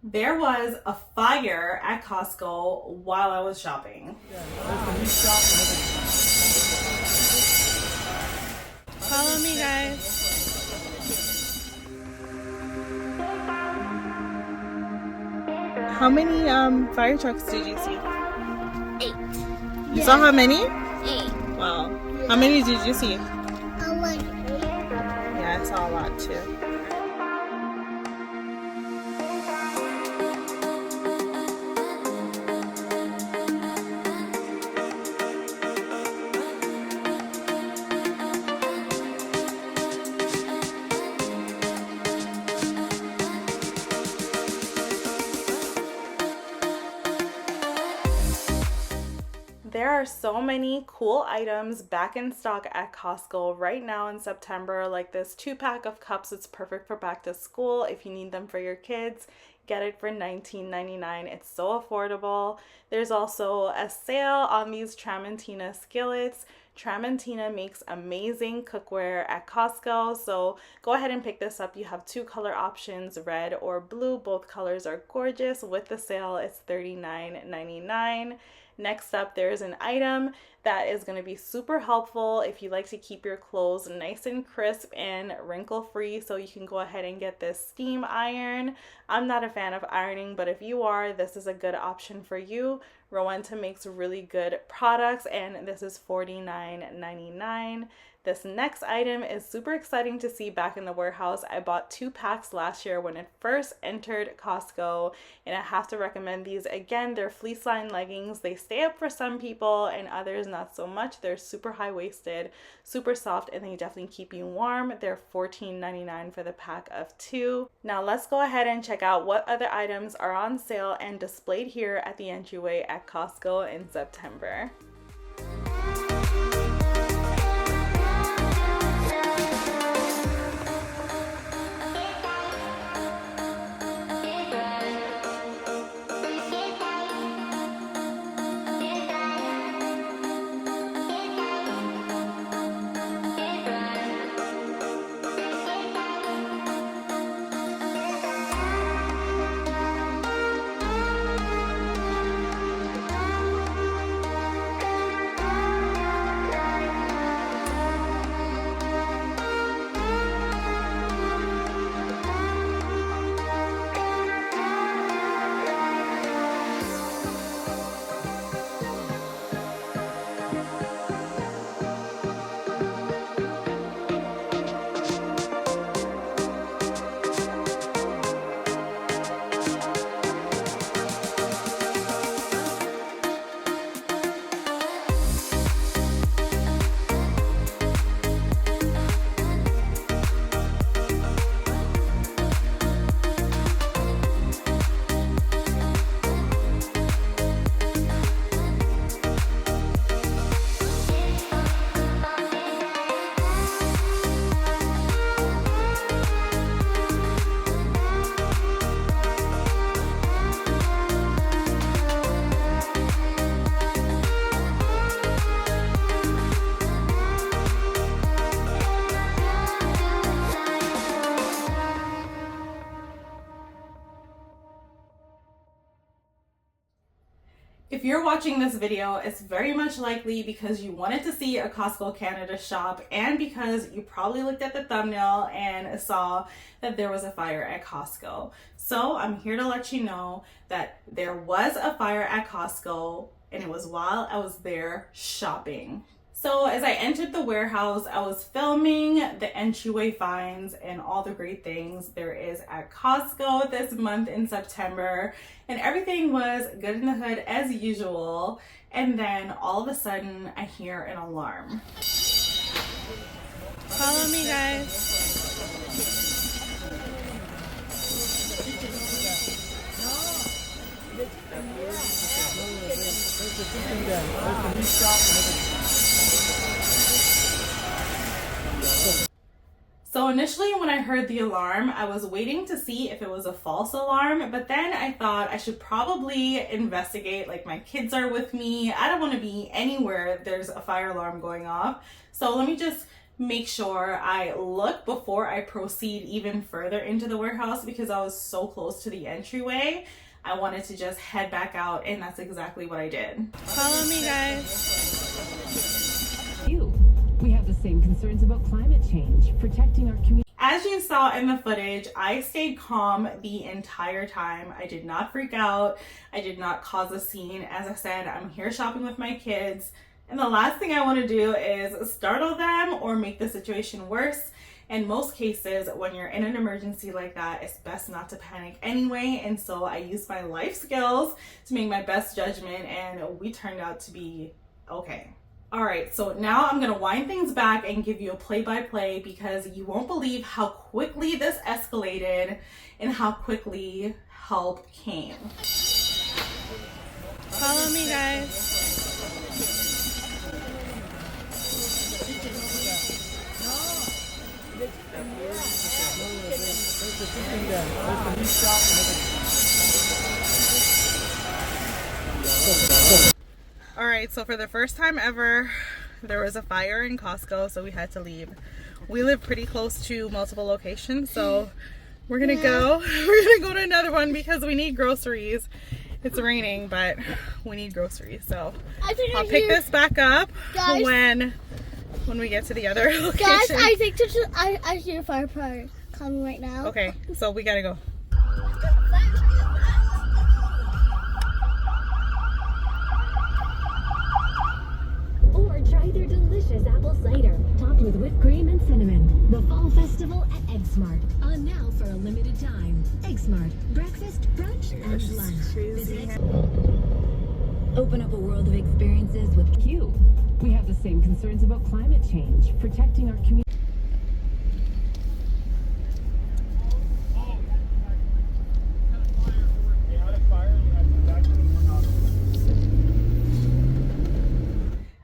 There was a fire at Costco while I was shopping. Follow me, guys. How many fire trucks did you see? 8. You saw how many? 8. Wow. How many did you see? How much? Yeah, I saw a lot too. There are so many cool items back in stock at Costco right now in September, like this 2-pack of cups. It's perfect for back to school. If you need them for your kids, get it for $19.99. It's so affordable. There's also a sale on these Tramontina skillets. Tramontina makes amazing cookware at Costco, so go ahead and pick this up. You have 2 color options, red or blue. Both colors are gorgeous. With the sale, it's $39.99. Next up, there's an item that is going to be super helpful if you like to keep your clothes nice and crisp and wrinkle free. So you can go ahead and get this steam iron. I'm not a fan of ironing, but if you are, this is a good option for you. Rowenta makes really good products, and this is $49.99. This next item is super exciting to see back in the warehouse. I bought 2 packs last year when it first entered Costco, and I have to recommend these again. They're fleece line leggings. They stay up for some people and others not so much. They're super high-waisted, super soft, and they definitely keep you warm. They're $14.99 for the pack of 2. Now let's go ahead and check out what other items are on sale and displayed here at the entryway at Costco in September. If you're watching this video, it's very much likely because you wanted to see a Costco Canada shop and because you probably looked at the thumbnail and saw that there was a fire at Costco. So I'm here to let you know that there was a fire at Costco, and it was while I was there shopping. So as I entered the warehouse, I was filming the entryway finds and all the great things there is at Costco this month in September, and everything was good in the hood as usual. And then all of a sudden I hear an alarm. Follow me, guys. So initially when I heard the alarm, I was waiting to see if it was a false alarm, but then I thought I should probably investigate. Like, my kids are with me. I don't want to be anywhere there's a fire alarm going off. So let me just make sure I look before I proceed even further into the warehouse because I was so close to the entryway. I wanted to just head back out, and that's exactly what I did. Follow me, guys. We have the same concerns about climate change, protecting our community. As you saw in the footage, I stayed calm the entire time. I did not freak out. I did not cause a scene. As I said, I'm here shopping with my kids, and the last thing I want to do is startle them or make the situation worse. In most cases, when you're in an emergency like that, it's best not to panic anyway, and so I used my life skills to make my best judgment, and we turned out to be okay. All right, so now I'm gonna wind things back and give you a play-by-play because you won't believe how quickly this escalated and how quickly help came. Follow me, guys. All right, so for the first time ever, there was a fire in Costco, so we had to leave. We live pretty close to multiple locations, so we're gonna go. We're gonna go to another one because we need groceries. It's raining, but we need groceries. So I'll pick this back up when we get to the other location. Guys, I think I see a firefighter coming right now. Okay, so we gotta go. Or try their delicious apple cider, topped with whipped cream and cinnamon. The Fall Festival at Egg Smart. On now for a limited time. Egg Smart. Breakfast, brunch, and lunch. Visit Open up a world of experiences with Q. We have the same concerns about climate change, protecting our community.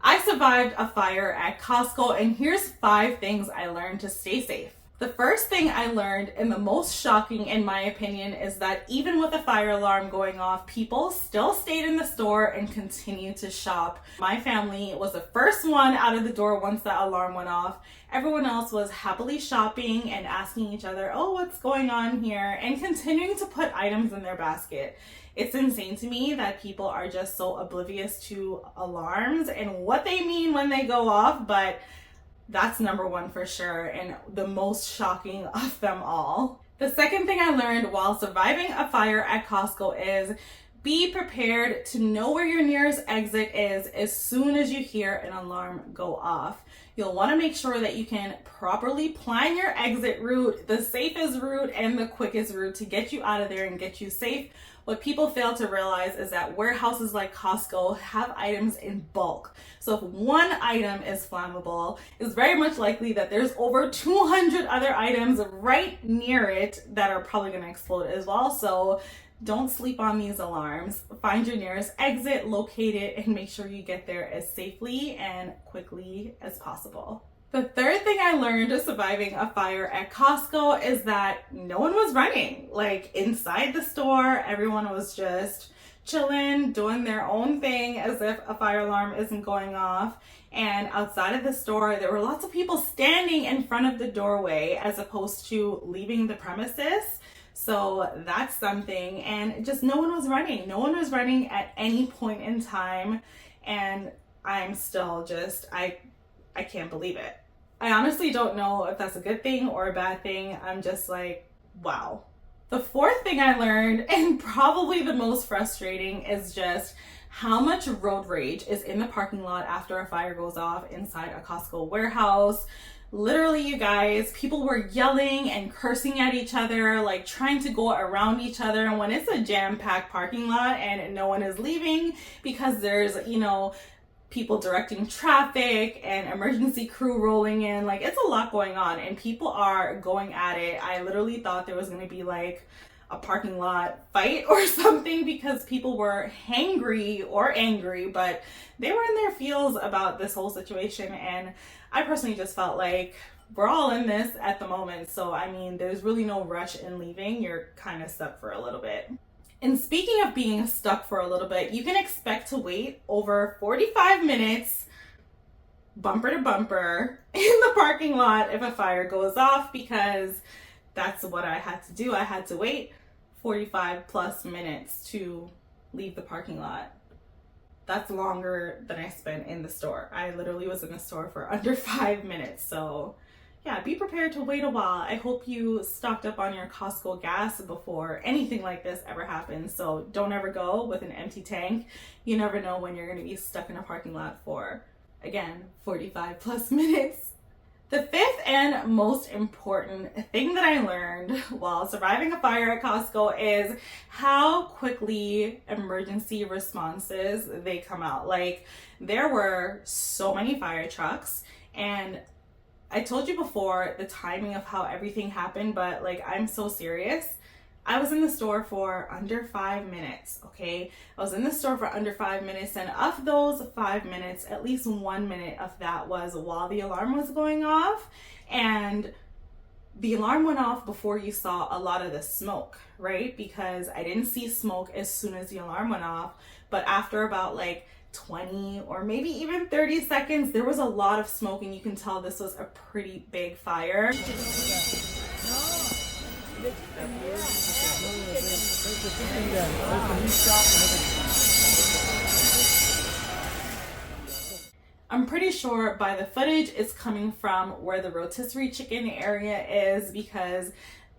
I survived a fire at Costco, and here's 5 things I learned to stay safe. The first thing I learned, and the most shocking in my opinion, is that even with a fire alarm going off, people still stayed in the store and continued to shop. My family was the first one out of the door once that alarm went off. Everyone else was happily shopping and asking each other, oh, what's going on here? And continuing to put items in their basket. It's insane to me that people are just so oblivious to alarms and what they mean when they go off, but that's number one for sure, and the most shocking of them all. The second thing I learned while surviving a fire at Costco is be prepared to know where your nearest exit is as soon as you hear an alarm go off. You'll want to make sure that you can properly plan your exit route, the safest route and the quickest route to get you out of there and get you safe. What people fail to realize is that warehouses like Costco have items in bulk. So if one item is flammable, it's very much likely that there's over 200 other items right near it that are probably going to explode as well. So don't sleep on these alarms. Find your nearest exit, locate it, and make sure you get there as safely and quickly as possible. The third thing I learned surviving a fire at Costco is that no one was running. Like inside the store, everyone was just chilling, doing their own thing as if a fire alarm isn't going off. And outside of the store, there were lots of people standing in front of the doorway as opposed to leaving the premises. So that's something. And just no one was running. No one was running at any point in time. And I'm still just, I can't believe it. I honestly don't know if that's a good thing or a bad thing. I'm just like, wow. The fourth thing I learned, and probably the most frustrating, is just how much road rage is in the parking lot after a fire goes off inside a Costco warehouse. Literally, you guys, people were yelling and cursing at each other, like trying to go around each other. And when it's a jam-packed parking lot and no one is leaving because there's, people directing traffic and emergency crew rolling in, like it's a lot going on and people are going at it. I literally thought there was going to be like a parking lot fight or something because people were hangry or angry, but they were in their feels about this whole situation. And I personally just felt like we're all in this at the moment. So, I mean, there's really no rush in leaving. You're kind of stuck for a little bit. And speaking of being stuck for a little bit, you can expect to wait over 45 minutes bumper to bumper in the parking lot if a fire goes off, because that's what I had to do. I had to wait 45 plus minutes to leave the parking lot. That's longer than I spent in the store. I literally was in the store for under 5 minutes. So yeah, be prepared to wait a while. I hope you stocked up on your Costco gas before anything like this ever happens. So don't ever go with an empty tank. You never know when you're gonna be stuck in a parking lot for, again, 45 plus minutes. The fifth and most important thing that I learned while surviving a fire at Costco is how quickly emergency responses they come out. Like, there were so many fire trucks, and I told you before the timing of how everything happened, but like, I'm so serious. I was in the store for under 5 minutes, okay? I was in the store for under 5 minutes, and of those 5 minutes, at least 1 minute of that was while the alarm was going off, and the alarm went off before you saw a lot of the smoke, right? Because I didn't see smoke as soon as the alarm went off, but after about like 20 or maybe even 30 seconds, there was a lot of smoke, and you can tell this was a pretty big fire. I'm pretty sure by the footage it's coming from where the rotisserie chicken area is, because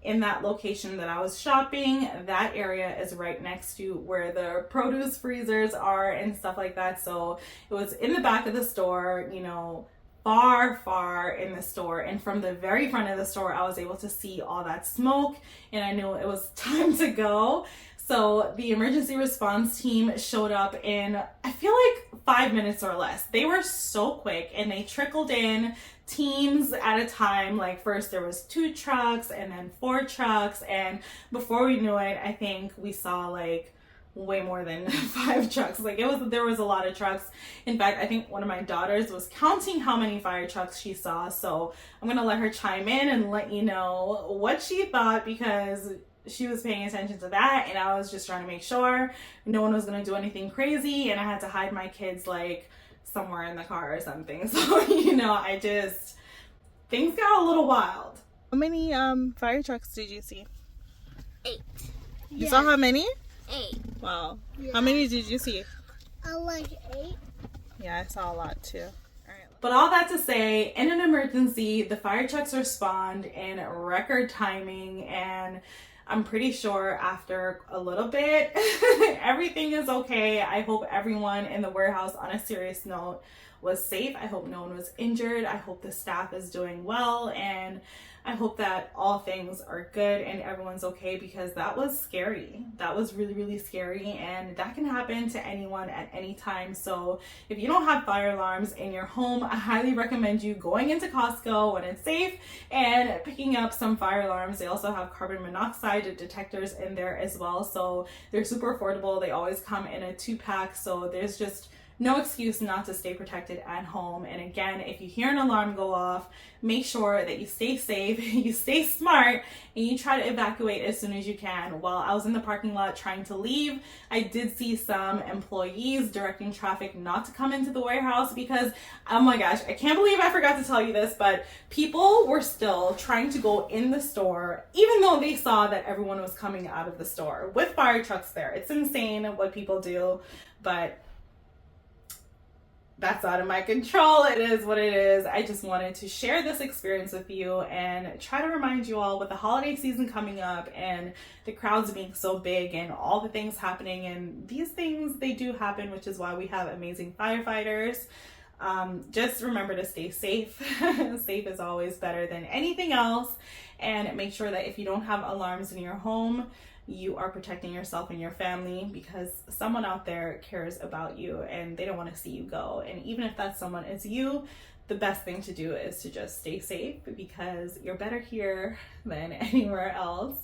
in that location that I was shopping, that area is right next to where the produce freezers are and stuff like that. So it was in the back of the store, you know, far in the store, and from the very front of the store I was able to see all that smoke, and I knew it was time to go. So the emergency response team showed up in, I feel like 5 minutes or less. They were so quick, and they trickled in teams at a time. Like, first there was 2 trucks and then 4 trucks, and before we knew it, I think we saw like way more than 5 trucks. Like, there was a lot of trucks. In fact, I think one of my daughters was counting how many fire trucks she saw. So I'm gonna let her chime in and let you know what she thought, because she was paying attention to that, and I was just trying to make sure no one was gonna do anything crazy, and I had to hide my kids like somewhere in the car or something. So, you know, things got a little wild. How many fire trucks did you see? 8. You saw how many? 8. Wow. Yeah. How many did you see? Like 8. Yeah, I saw a lot too. But all that to say, in an emergency, the fire trucks respond in record timing, and I'm pretty sure after a little bit, everything is okay. I hope everyone in the warehouse, on a serious note, was safe. I hope no one was injured. I hope the staff is doing well, and I hope that all things are good and everyone's okay, because that was scary. That was really scary, and that can happen to anyone at any time. So if you don't have fire alarms in your home, I highly recommend you going into Costco when it's safe and picking up some fire alarms. They also have carbon monoxide detectors in there as well, so they're super affordable. They always come in a 2-pack, so there's just no excuse not to stay protected at home. And again, if you hear an alarm go off, make sure that you stay safe, you stay smart, and you try to evacuate as soon as you can. While I was in the parking lot trying to leave, I did see some employees directing traffic not to come into the warehouse, because, oh my gosh, I can't believe I forgot to tell you this, but people were still trying to go in the store, even though they saw that everyone was coming out of the store with fire trucks there. It's insane what people do, but that's out of my control. It is what it is. I just wanted to share this experience with you and try to remind you all, with the holiday season coming up and the crowds being so big and all the things happening, and these things, they do happen, which is why we have amazing firefighters. Just remember to stay safe. Safe is always better than anything else. And make sure that if you don't have alarms in your home, you are protecting yourself and your family, because someone out there cares about you and they don't want to see you go. And even if that someone is you, the best thing to do is to just stay safe, because you're better here than anywhere else.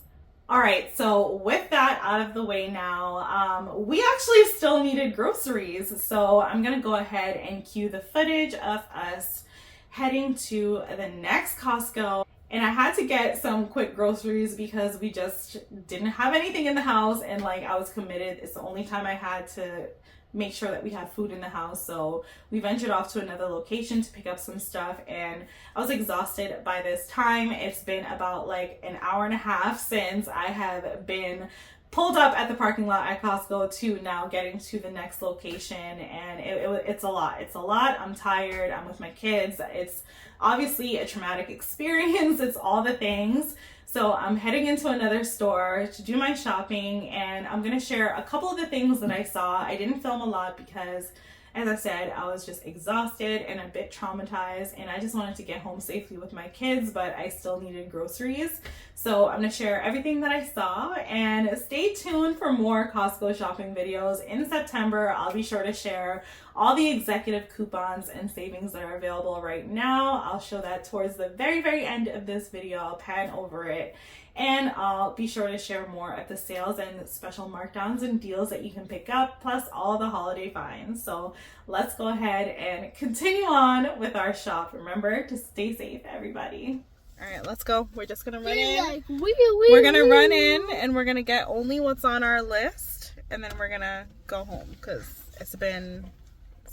All right, so with that out of the way now, we actually still needed groceries. So I'm gonna go ahead and cue the footage of us heading to the next Costco. And I had to get some quick groceries because we just didn't have anything in the house, and like, I was committed. It's the only time I had to make sure that we have food in the house. So we ventured off to another location to pick up some stuff, and I was exhausted by this time. It's been about like an hour and a half since I have been pulled up at the parking lot at Costco to now getting to the next location, and it's a lot. It's a lot. I'm tired. I'm with my kids. It's obviously a traumatic experience. It's all the things. So I'm heading into another store to do my shopping, and I'm going to share a couple of the things that I saw. I didn't film a lot because, as I said, I was just exhausted and a bit traumatized, and I just wanted to get home safely with my kids, but I still needed groceries. So I'm going to share everything that I saw, and stay tuned for more Costco shopping videos. In September, I'll be sure to share all the executive coupons and savings that are available right now. I'll show that towards the very, very end of this video. I'll pan over it. And I'll be sure to share more of the sales and special markdowns and deals that you can pick up, plus all the holiday finds. So let's go ahead and continue on with our shop. Remember to stay safe, everybody. All right, let's go. We're just gonna run in. Like, We're gonna run in, and we're gonna get only what's on our list, and then we're gonna go home because it's been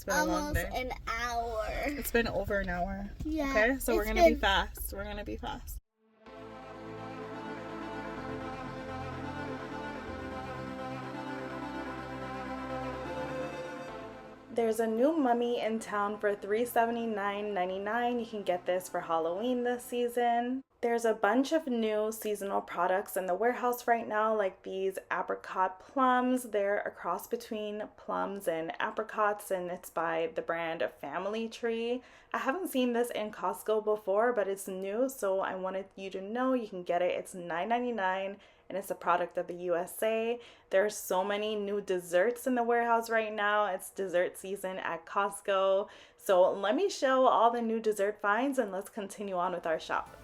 a long day. Almost an hour. It's been over an hour. Yeah. Okay, so we're gonna be fast. We're gonna be fast. There's a new mummy in town for $379.99. You can get this for Halloween this season. There's a bunch of new seasonal products in the warehouse right now, like these apricot plums. They're a cross between plums and apricots, and it's by the brand Family Tree. I haven't seen this in Costco before, but it's new, so I wanted you to know you can get it. It's $9.99. And it's a product of the USA. There are so many new desserts in the warehouse right now. It's dessert season at Costco. So let me show all the new dessert finds, and let's continue on with our shop.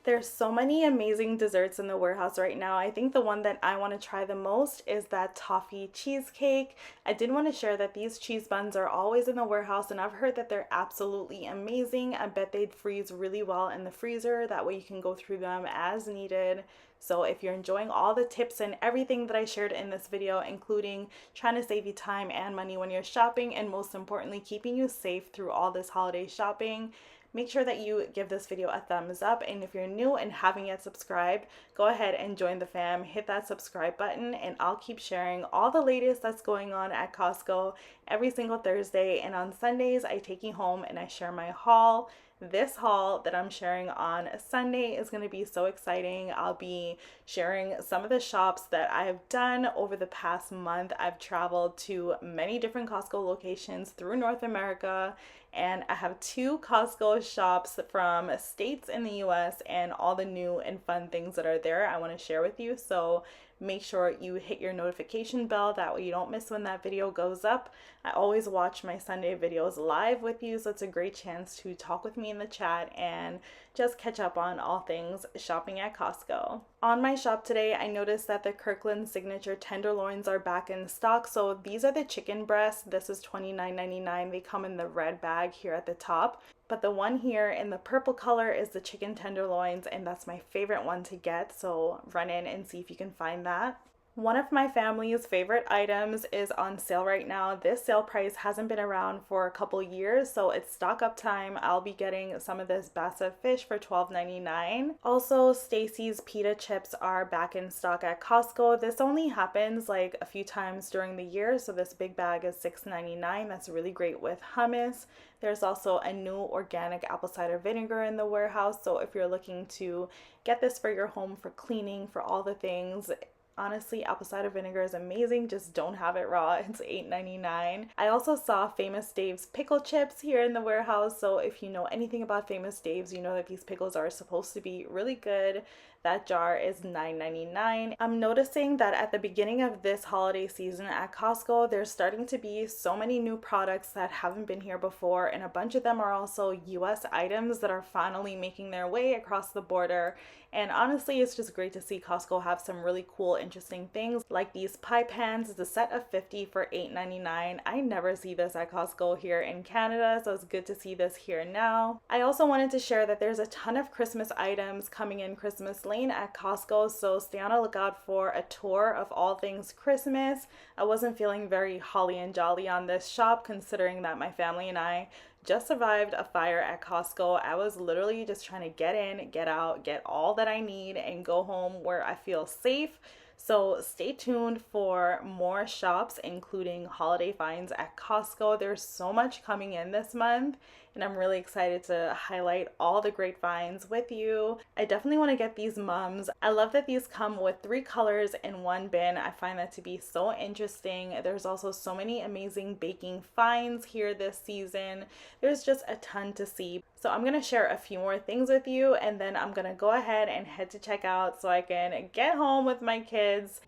There's so many amazing desserts in the warehouse right now. I think the one that I want to try the most is that toffee cheesecake. I did want to share that these cheese buns are always in the warehouse, and I've heard that they're absolutely amazing. I bet they'd freeze really well in the freezer. That way you can go through them as needed. So if you're enjoying all the tips and everything that I shared in this video, including trying to save you time and money when you're shopping, and most importantly, keeping you safe through all this holiday shopping, make sure that you give this video a thumbs up. And if you're new and haven't yet subscribed, go ahead and join the fam. Hit that subscribe button, and I'll keep sharing all the latest that's going on at Costco every single Thursday. And on Sundays, I take you home and I share my haul. This haul that I'm sharing on Sunday is going to be so exciting. I'll be sharing some of the shops that I've done over the past month. I've traveled to many different Costco locations through North America, and I have 2 Costco shops from states in the US and all the new and fun things that are there I want to share with you. So make sure you hit your notification bell, that way you don't miss when that video goes up. I always watch my Sunday videos live with you, so it's a great chance to talk with me in the chat and just catch up on all things shopping at Costco. On my shop today, I noticed that the Kirkland signature tenderloins are back in stock. So these are the chicken breasts. This is $29.99. They come in the red bag here at the top. But the one here in the purple color is the chicken tenderloins, and that's my favorite one to get. So run in and see if you can find that. One of my family's favorite items is on sale right now. This sale price hasn't been around for a couple years, so it's stock up time. I'll be getting some of this Bassa fish for $12.99. Also, Stacy's pita chips are back in stock at Costco. This only happens like a few times during the year, so this big bag is $6.99. That's really great with hummus. There's also a new organic apple cider vinegar in the warehouse, so if you're looking to get this for your home for cleaning, for all the things, honestly, apple cider vinegar is amazing. Just don't have it raw. It's $8.99. I also saw Famous Dave's pickle chips here in the warehouse. So if you know anything about Famous Dave's, you know that these pickles are supposed to be really good. That jar is $9.99. I'm noticing that at the beginning of this holiday season at Costco, there's starting to be so many new products that haven't been here before, and a bunch of them are also US items that are finally making their way across the border. And honestly, it's just great to see Costco have some really cool, interesting things like these pie pans. It's a set of 50 for $8.99. I never see this at Costco here in Canada, so it's good to see this here now. I also wanted to share that there's a ton of Christmas items coming in Christmas Lane at Costco, so stay on a lookout for a tour of all things Christmas. I wasn't feeling very holly and jolly on this shop, considering that my family and I just survived a fire at Costco. I was literally just trying to get in, get out, get all that I need, and go home where I feel safe. So stay tuned for more shops, including holiday finds at Costco. There's so much coming in this month, and I'm really excited to highlight all the great finds with you. I definitely want to get these mums. I love that these come with 3 colors in one bin. I find that to be so interesting. There's also so many amazing baking finds here this season. There's just a ton to see. So I'm going to share a few more things with you, and then I'm going to go ahead and head to checkout so I can get home with my kids.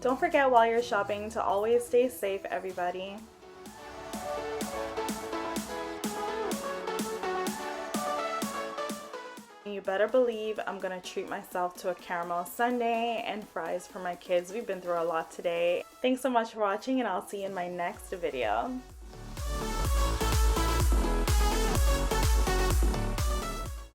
Don't forget while you're shopping to always stay safe, everybody. You better believe I'm gonna treat myself to a caramel sundae and fries for my kids. We've been through a lot today. Thanks so much for watching, and I'll see you in my next video.